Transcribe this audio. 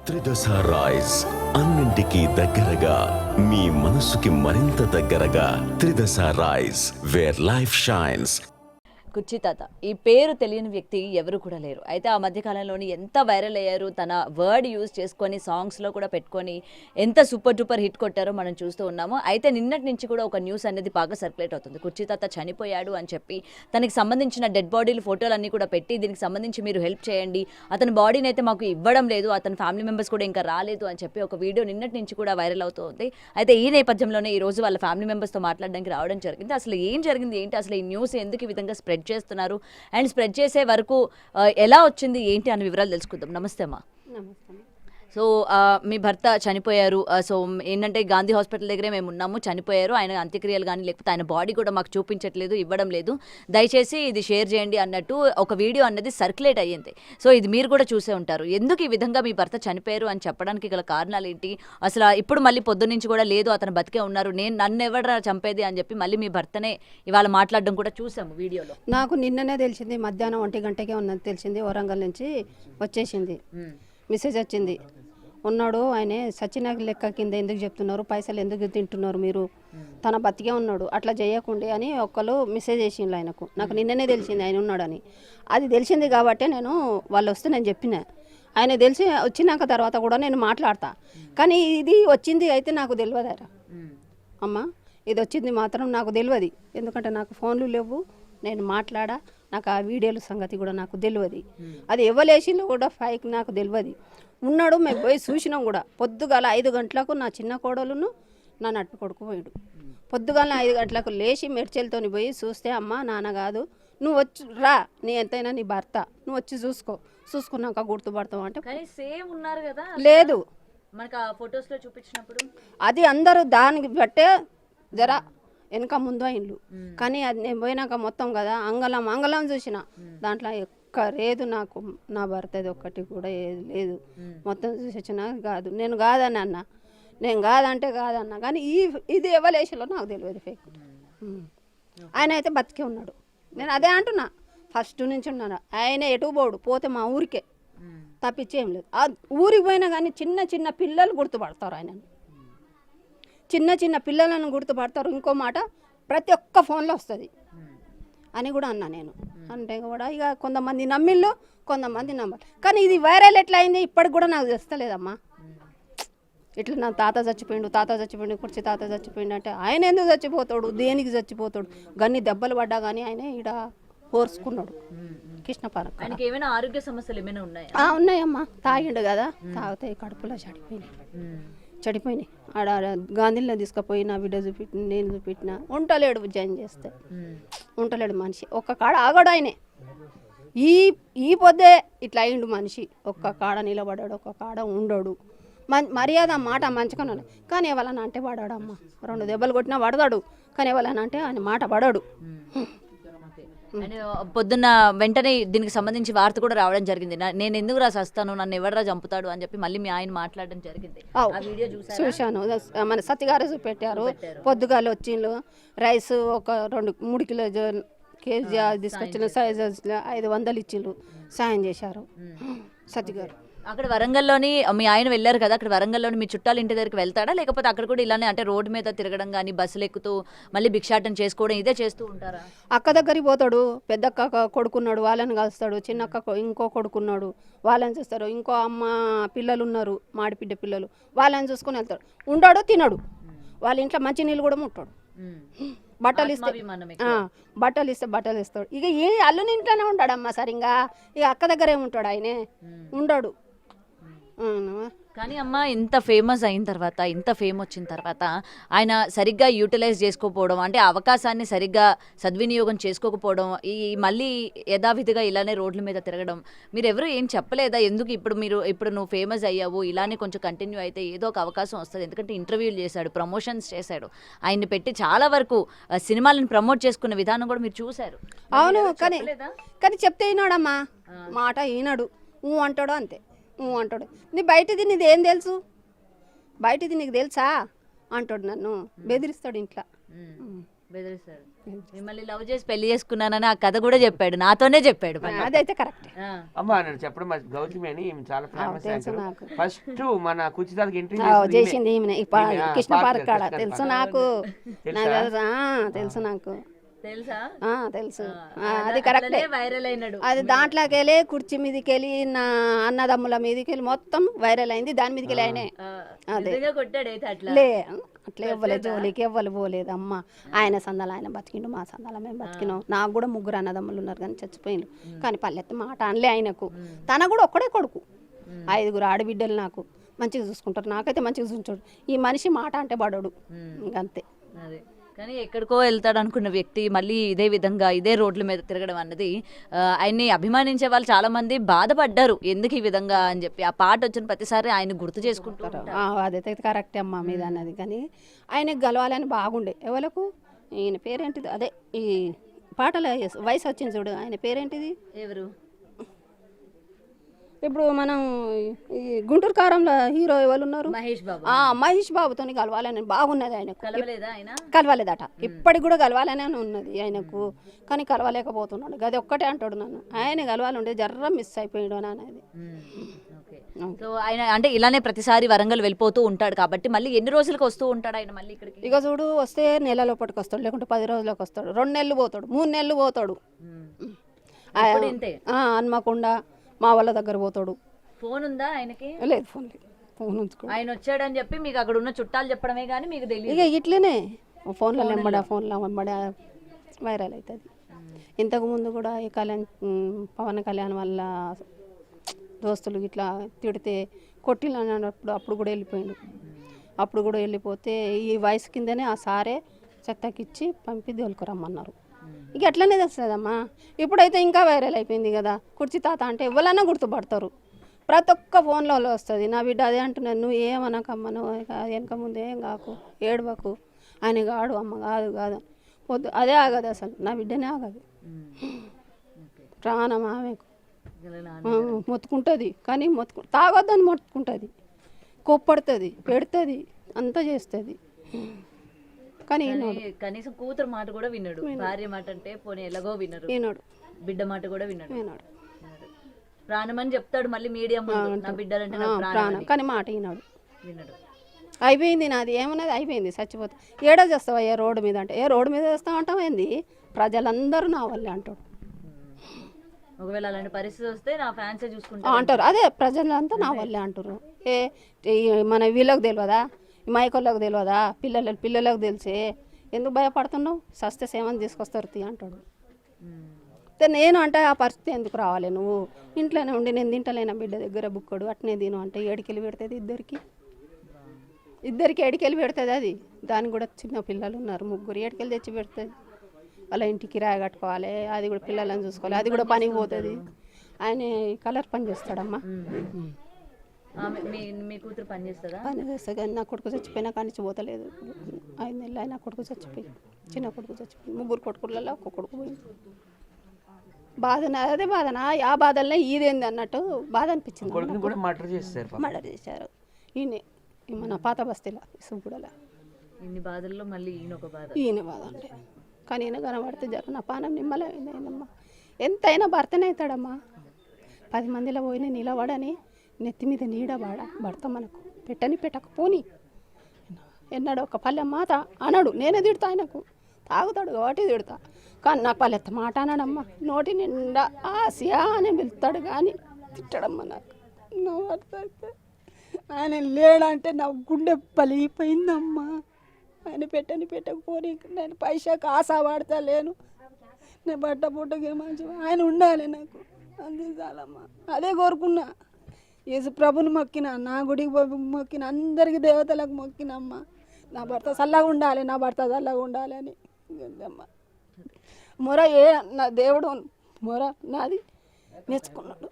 త్రిదశ rice అన్నింటికీ దగ్గరగా మీ మనసుకి మరింత దగ్గరగా త్రిదశ రైస్ వేర్ లైఫ్ షైన్స్. కుర్చీ తాత ఈ పేరు తెలియని వ్యక్తి ఎవరు కూడా లేరు. అయితే ఆ మధ్యకాలంలోని ఎంత వైరల్ అయ్యారు, తన వర్డ్ యూజ్ చేసుకొని సాంగ్స్లో కూడా పెట్టుకొని ఎంత సూపర్ డూపర్ హిట్ కొట్టారో మనం చూస్తూ ఉన్నాము. అయితే నిన్నటి నుంచి కూడా ఒక న్యూస్ అనేది బాగా సర్క్యులేట్ అవుతుంది. కుర్చీ తాత చనిపోయాడు అని చెప్పి తనకి సంబంధించిన డెడ్ బాడీలు ఫోటోలు అన్నీ కూడా పెట్టి దీనికి సంబంధించి మీరు హెల్ప్ చేయండి, అతని బాడీని అయితే మాకు ఇవ్వడం లేదు, అతని ఫ్యామిలీ మెంబర్స్ కూడా ఇంకా రాలేదు అని చెప్పి ఒక వీడియో నిన్నటి నుంచి కూడా వైరల్ అవుతుంది. అయితే ఈ నేపథ్యంలోనే ఈ రోజు వాళ్ళ ఫ్యామిలీ మెంబర్స్తో మాట్లాడడానికి రావడం జరిగింది. అసలు ఏం జరిగింది ఏంటి, అసలు ఈ న్యూస్ ఎందుకు ఈ విధంగా స్ప్రెడ్ చేస్తున్నారు అండ్ స్ప్రెడ్ చేసే వరకు ఎలా వచ్చింది ఏంటి అనే వివరాలు తెలుసుకుందాం. నమస్తే అమ్మా. సో మీ భర్త చనిపోయారు. సో ఏంటంటే గాంధీ హాస్పిటల్ దగ్గరే మేము ఉన్నాము, చనిపోయారు. ఆయన అంత్యక్రియలు కానీ లేకపోతే ఆయన బాడీ కూడా మాకు చూపించట్లేదు, ఇవ్వడం లేదు, దయచేసి ఇది షేర్ చేయండి అన్నట్టు ఒక వీడియో అన్నది సర్క్యులేట్ అయ్యింది. సో ఇది మీరు కూడా చూసే ఉంటారు. ఎందుకు ఈ విధంగా మీ భర్త చనిపోయారు అని చెప్పడానికి గల కారణాలు ఏంటి, అసలు ఇప్పుడు మళ్ళీ పొద్దున్నుంచి కూడా లేదు అతను బతికే ఉన్నారు, నన్ను ఎవడ చంపేది అని చెప్పి మళ్ళీ మీ భర్తనే ఇవాళ మాట్లాడడం కూడా చూసాము వీడియోలో. నాకు నిన్ననే తెలిసింది, మధ్యాహ్నం 1 గంటకే ఉన్నది తెలిసింది. వరంగల్ నుంచి వచ్చేసింది మెసేజ్ వచ్చింది, ఉన్నాడు ఆయన సచినాగ్ లెక్క కింద ఎందుకు చెప్తున్నారు, పైసలు ఎందుకు తింటున్నారు మీరు, తన బతికే ఉన్నాడు అట్లా చేయకుండి అని ఒకళ్ళు మెసేజ్ చేసిండ్రు ఆయనకు. నాకు నిన్ననే తెలిసింది ఆయన ఉన్నాడని. అది తెలిసింది కాబట్టి నేను వాళ్ళు వస్తే నేను చెప్పిన, ఆయన తెలిసి వచ్చినాక తర్వాత కూడా నేను మాట్లాడతా. కానీ ఇది వచ్చింది అయితే నాకు తెలియదారా అమ్మ, ఇది వచ్చింది మాత్రం నాకు తెలియదు. ఎందుకంటే నాకు ఫోన్లు లేవు, నేను మాట్లాడా, నాకు ఆ వీడియోల సంగతి కూడా నాకు తెలియదు. అది ఎవలేసిందో కూడా ఫైక్ నాకు తెలియదు. ఉన్నాడు, మేము పోయి చూసినాం కూడా. పొద్దుగాల 5 గంటలకు నా చిన్న కోడలును నా నట్టు కొడుకు పోయాడు. పొద్దుగాల 5 గంటలకు లేచి మెడ్చెలతో పోయి చూస్తే, అమ్మ నాన్న కాదు, నువ్వు వచ్చి రా, నీ ఎంతైనా నీ భర్త, నువ్వు వచ్చి చూసుకున్నాక గుర్తుపడతావు అంటే సేమ్ ఉన్నారు కదా, లేదు మనకు ఆ ఫొటోస్లో చూపించినప్పుడు అది అందరూ దానికి బట్టే జరా వెనక ముందు అయిండ్లు. కానీ అది నేను పోయినాక మొత్తం కదా అంగళం చూసిన, దాంట్లో లేదు నాకు నా భర్తది ఒక్కటి కూడా ఏది లేదు. మొత్తం చూసి వచ్చినా కాదు, నేను కాదని అన్న, నేను కాదంటే కాదన్నా. కానీ ఇది ఎవలేషలో నాకు తెలియదు ఫేక్. ఆయన అయితే బతికే ఉన్నాడు, నేను అదే అంటున్నా, ఫస్ట్ నుంచి ఉన్నాను. ఆయన ఎటు పోడు, పోతే మా ఊరికే తప్పించేం లేదు. ఆ ఊరికి పోయినా కానీ చిన్న పిల్లలు గుర్తుపడతారు ఆయనను, చిన్న పిల్లలను గుర్తుపడతారు. ఇంకో మాట ప్రతి ఒక్క ఫోన్లో వస్తుంది అని కూడా అన్నా నేను. అంటే కూడా ఇక కొంతమంది నమ్మిళ్ళు, కొంతమంది నమ్మరు. కానీ ఇది వైరల్ ఎట్లా అయింది ఇప్పటికి కూడా నాకు తెలుస్తలేదమ్మా. ఇట్లా నా తాత చచ్చిపోయిండు, కుర్చీ తాత చచ్చిపోయిండు అంటే ఆయన ఎందుకు చచ్చిపోతాడు, దేనికి చచ్చిపోతాడు? గన్ని దెబ్బలు పడ్డా కానీ ఆయన ఈడ కోర్చుకున్నాడు కృష్ణపార్క్. ఆయనకి ఏమైనా ఆరోగ్య సమస్యలు ఏమైనా ఉన్నాయా? ఉన్నాయమ్మా, తాగిండు కదా, తాగితే కడుపులో చడిపోయినాయి. ఆడ గాంధీలో తీసుకుపోయి నా బిడ్డ చూపెట్టిన, నేను చూపెట్టిన, ఉంటలేడు. జాయిన్ చేస్తే ఉంటలేడు మనిషి, ఒక్క కాడ ఆగడు ఆయనే. ఈ పొద్దే ఇట్లా అయిండు మనిషి, ఒక్క కాడ నిలబడాడు, ఒక్క కాడ ఉండడు. మర్యాద మాట మంచుకున్నాను. కానీ ఎవరన్నా అంటే పడాడు అమ్మ, 2 దెబ్బలు కొట్టినా పడతాడు. కానీ ఎవరన్నా అంటే ఆయన మాట పడాడు. పొద్దున్న వెంటనే దీనికి సంబంధించి వార్త కూడా రావడం జరిగింది, నేను ఎందుకు రాస్తాను, నన్ను ఎవడరా చంపుతాడు అని చెప్పి మళ్ళీ మీ ఆయన మాట్లాడడం జరిగింది. చూశాను, మన సత్యగారు చూపెట్టారు. పొద్దుగాలు వచ్చిండ్రు, రైస్ ఒక 2-3 కేజీ తీసుకొచ్చిన సైజ్ 500 ఇచ్చిండ్రు, సాయం చేశారు సత్యగారు. అక్కడ వరంగల్లోని మీ ఆయన వెళ్ళారు కదా, అక్కడ వరంగల్లోని మీ చుట్టాలు ఇంటి దగ్గరికి వెళ్తాడా, లేకపోతే అక్కడ కూడా ఇలానే అంటే రోడ్డు మీద తిరగడం కానీ బస్సులు ఎక్కుతూ మళ్ళీ భిక్షాటం చేసుకోవడం ఇదే చేస్తూ ఉంటారా? అక్క దగ్గరికి పోతాడు, పెద్దక్క కొడుకున్నాడు, వాళ్ళని కలుస్తాడు. చిన్నక్క ఇంకో కొడుకున్నాడు, వాళ్ళని చూస్తాడు. ఇంకో అమ్మ పిల్లలు ఉన్నారు, మాడిపిడ్డ పిల్లలు, వాళ్ళని చూసుకొని వెళ్తాడు. ఉండడు, తినడు. వాళ్ళ ఇంట్లో మంచి నీళ్ళు కూడా ముట్టాడు. బట్టలు ఇస్తే బట్టలు ఇస్తాడు. ఇక ఏ అల్లుని ఇంట్లోనే ఉంటాడమ్మా సరిగా. ఇక అక్క దగ్గరే ఉంటాడు, ఆయనే ఉండడు. కానీ అమ్మ ఇంత ఫేమస్ అయిన తర్వాత, ఇంత ఫేమ్ వచ్చిన తర్వాత ఆయన సరిగ్గా యూటిలైజ్ చేసుకోకపోవడం, అంటే అవకాశాన్ని సరిగ్గా సద్వినియోగం చేసుకోకపోవడం, ఈ మళ్ళీ యథావిధిగా ఇలానే రోడ్ల మీద తిరగడం, మీరు ఎవరు ఏం చెప్పలేదా? ఎందుకు ఇప్పుడు నువ్వు ఫేమస్ అయ్యావు, ఇలానే కొంచెం కంటిన్యూ అయితే ఏదో ఒక అవకాశం వస్తుంది. ఎందుకంటే ఇంటర్వ్యూలు చేశాడు, ప్రమోషన్స్ చేశాడు, ఆయన్ని పెట్టి చాలా వరకు సినిమాలను ప్రమోట్ చేసుకునే విధానం కూడా మీరు చూశారు. అవును, కానీ చెప్తే ఈనాడమ్మా, మాట ఈనాడు, అంటాడు అంతే, అంటాడు. నీ బయటది నీది ఏం తెలుసు, బయటది నీకు తెలుసా అంటాడు, నన్ను బెదిరిస్తాడు ఇంట్లో. బెదిరిస్తాడు. మిమ్మల్ని లవ్ చేసి పెళ్లి చేసుకున్నానని ఆ కథ కూడా చెప్పాడు, నాతోనే చెప్పాడు. అదైతే కరెక్ట్. అమ్మా నేను చెప్పడం గౌతమి అని ఈమె చాలా ఫేమస్ యాంకర్. ఫస్ట్ మన కుచితాలకి ఎంట్రీ చేసింది ఈమెనే. కృష్ణ పార్క్ కాడ తెలుసు నాకు. తెలుసు నాకు. తెలుసా? తెలుసు. అది కరెక్ట్. వైరల్ అయినాడు. అది దాంట్లోకి వెళ్ళి కుర్చీ మీదకి వెళ్ళి నా అన్నదమ్ముల మీదకి వెళ్ళి మొత్తం వైరల్ అయింది. దాని మీదకి వెళ్ళి ఆయనే కొట్టాడు. అయితే అట్లా ఇవ్వలేదు, జోలికి ఇవ్వలు పోలేదు అమ్మ. ఆయన సందాలు ఆయన బతికిండు, మా సందాల మేము బతికినాం. నాకు కూడా 3 అన్నదమ్ములు ఉన్నారు కానీ చచ్చిపోయిండు. కానీ పల్లెత్తి మాట అనలే ఆయనకు. తన కూడా ఒక్కడే కొడుకు, 5 ఆడబిడ్డలు నాకు మంచిగా చూసుకుంటారు. నాకైతే మంచిగా చూసుకుంటాడు. ఈ మనిషి మాట అంటే పడడు, ఇంకంతే. కానీ ఎక్కడికో వెళ్తాడు అనుకున్న వ్యక్తి మళ్ళీ ఇదే విధంగా ఇదే రోడ్ల మీద తిరగడం అన్నది ఆయన్ని అభిమానించే వాళ్ళు చాలా మంది బాధపడ్డారు, ఎందుకు ఈ విధంగా అని చెప్పి. ఆ పాట వచ్చిన ప్రతిసారి ఆయన గుర్తు చేసుకుంటారు. అదైతే కరెక్టే అమ్మ మీద అన్నది. కానీ ఆయనకు గలవాలని బాగుండే. ఎవరికి ఈయన పేరేంటిది, అదే ఈ పాటల వయసు వచ్చింది చూడు, ఆయన పేరేంటిది? ఎవరు? ఇప్పుడు మనం ఈ గుంటూరు కారంలో హీరో ఎవరు ఉన్నారు? మహేష్ బాబు. మహేష్ బాబుతో కలవాలని బాగున్నది ఆయనకు. కలవలేదట. ఇప్పటికి కూడా కలవాలనే ఉన్నది ఆయనకు, కానీ కలవలేకపోతున్నాడు. అది ఒక్కటే అంటాడు నన్ను, ఆయన కలవాలి ఉండే జర్ర మిస్ అయిపోయాడు అని అనేది. సో ఆయన అంటే ఇలానే ప్రతిసారి వరంగల్ వెళ్ళిపోతూ ఉంటాడు కాబట్టి మళ్ళీ ఎన్ని రోజులకు వస్తూ ఉంటాడు ఆయన మళ్ళీ ఇక్కడికి? ఇక చూడు, వస్తే నెల లోపలికి వస్తాడు, లేకుంటే 10 రోజులకు వస్తాడు, 2 నెలలు పోతాడు, 3 నెలలు పోతాడు. హన్మకొండ మా వాళ్ళ దగ్గర పోతాడు. ఫోన్ ఉందా ఆయనకి? లేదు, ఫోన్ లేదు. ఫోన్ ఉంచుకో. ఆయన వచ్చాడని చెప్పి మీకు అక్కడ ఉన్న చుట్టాలు చెప్పడమే కానీ మీకు తెలియదు. ఇక ఇట్లనే ఫోన్లో వెంబడ వైరల్ అవుతుంది. ఇంతకుముందు కూడా ఈ పవన్ కళ్యాణ్ వల్ల దోస్తులు ఇట్లా తిడితే కొట్టిలు అన్నప్పుడు అప్పుడు కూడా వెళ్ళిపోయాడు. అప్పుడు కూడా వెళ్ళిపోతే ఈ వయసు కిందనే ఆ సారే చెత్తకిచ్చి పంపి దొలుకురమ్మన్నారు. ఇక ఎట్లనే తెలుస్తుందమ్మా. ఇప్పుడైతే ఇంకా వైరల్ అయిపోయింది కదా, కుర్చీ తాత అంటే ఎవరన్నా గుర్తుపడతారు. ప్రతి ఒక్క ఫోన్లో వస్తుంది. నా బిడ్డ అదే అంటున్నాను, నువ్వు ఏమనకమ్మ, నువ్వు వెనక ముందు ఏం కాకు, ఏడవకు, ఆయన కాడు అమ్మ, కాదు వద్దు, అదే ఆగదు అసలు, నా బిడ్డనే ఆగదు. ప్రాణం ఆమెకు మొత్తుకుంటుంది, కానీ తాగొద్దని మొత్తుకుంటుంది, కొప్పడుతుంది, పెడుతుంది, అంతా చేస్తుంది. కానీ కనీసం కూతురు మాట కూడా విన్నాడు, భార్య మాట అంటే పోనీ ఎలాగో వినరు, బిడ్డ మాట కూడా విన్నాడు. ప్రాణం అని చెప్తాడు మళ్ళీ మీడియా ముందు, నా బిడ్డలంటే ప్రాణం, కానీ మాట విన్నాడు. అయిపోయింది నాది, ఏమన్నది అయిపోయింది, చచ్చిపోతా. ఏడో చేస్తావా ఏ రోడ్డు మీద అంటే, ఏ రోడ్డు మీద చేస్తావు అంటావు ఏంది, ప్రజలందరూ నా వల్లే అంటాడు. ఒకవేళ అలాంటి పరిస్థితి వస్తే నా ఫ్యాన్సే చూసుకుంటా అంటారు. అదే ప్రజలంతా నా వల్లే అంటారు. మన వీళ్ళకి తెలియదా, మైకోళ్ళకి తెలియదా, పిల్లలకు తెలిసే, ఎందుకు భయపడుతున్నావు, సస్తే సేమని తీసుకొస్తారు తీ అంటాడు. నేను అంటే ఆ పరిస్థితి ఎందుకు రావాలి, నువ్వు ఇంట్లోనే ఉండి నేను తింటలేనా బిడ్డ దగ్గర బుక్కడు అట్నే తిను అంటే ఏడికెళ్ళి పెడుతుంది, ఇద్దరికి ఏడికెళ్ళి పెడుతుంది. అది దానికి కూడా చిన్న పిల్లలు ఉన్నారు, 3 ఏడికెళ్ళి తెచ్చి పెడుతుంది. వాళ్ళ ఇంటికి కిరాయి కట్టుకోవాలి, అది కూడా పిల్లలను చూసుకోవాలి, అది కూడా పనికి పోతుంది. ఆయన కలర్ పని చేస్తాడమ్మా. మీ కూతురు పని చేస్తుందా? పని చేస్తా, కానీ నా కొడుకు చచ్చిపోయినా కానీ పోతలేదు. 5 నెలలు అయినా కొడుకు చచ్చిపోయి, చిన్న కొడుకు చచ్చిపోయి, 3 కొడుకులలో ఒక్క కొడుకు పోయింది. బాధన అదే బాధన, ఆ బాధలనే ఇదేంది అన్నట్టు బాధ అనిపించింది. మర్డర్ చేశారు ఈయన, మన పాత బస్తీలో సుబ్బుడలా. ఇన్ని బాధల్లో మళ్ళీ ఈయన బాధ అంటే, కానీ ఈయన కనబడితే జర నా పానం నిమ్మలైందమ్మా. ఎంతైనా భర్తనే అవుతాడమ్మా. 10 మందిలో పోయిన నిలబడని నెత్తి మీద నీడ భర్త మనకు పెట్టకపోని ఎన్నాడు ఒక పల్లె మాట అనడు. నేనే తిడతా, ఆయనకు తాగుతాడు కాబట్టి తిడతా, కానీ నా పల్లెత్త మాట అన్నాడమ్మా. నోటి నిండా ఆసియా అని పిలుస్తాడు కానీ తిట్టడమ్మా. నాకు నా భర్త అయితే ఆయన లేడంటే నా గుండె పలిగిపోయిందమ్మా. ఆయన పెట్టకపోని నేను పైసాకు ఆశ పడతా లేను, నేను బట్టకి మంచిగా ఆయన ఉండాలి నాకు, అంతే చాలమ్మా. అదే కోరుకున్నా. యేసు ప్రభుని మొక్కిన, నా గుడికి మొక్కిన, అందరికి దేవతలకు మొక్కినమ్మా. నా భర్త చల్లగా ఉండాలి, నా భర్త చల్లగా ఉండాలి అని అమ్మా. మొర నా దేవుడు మొర నాది నేర్చుకున్నాడు.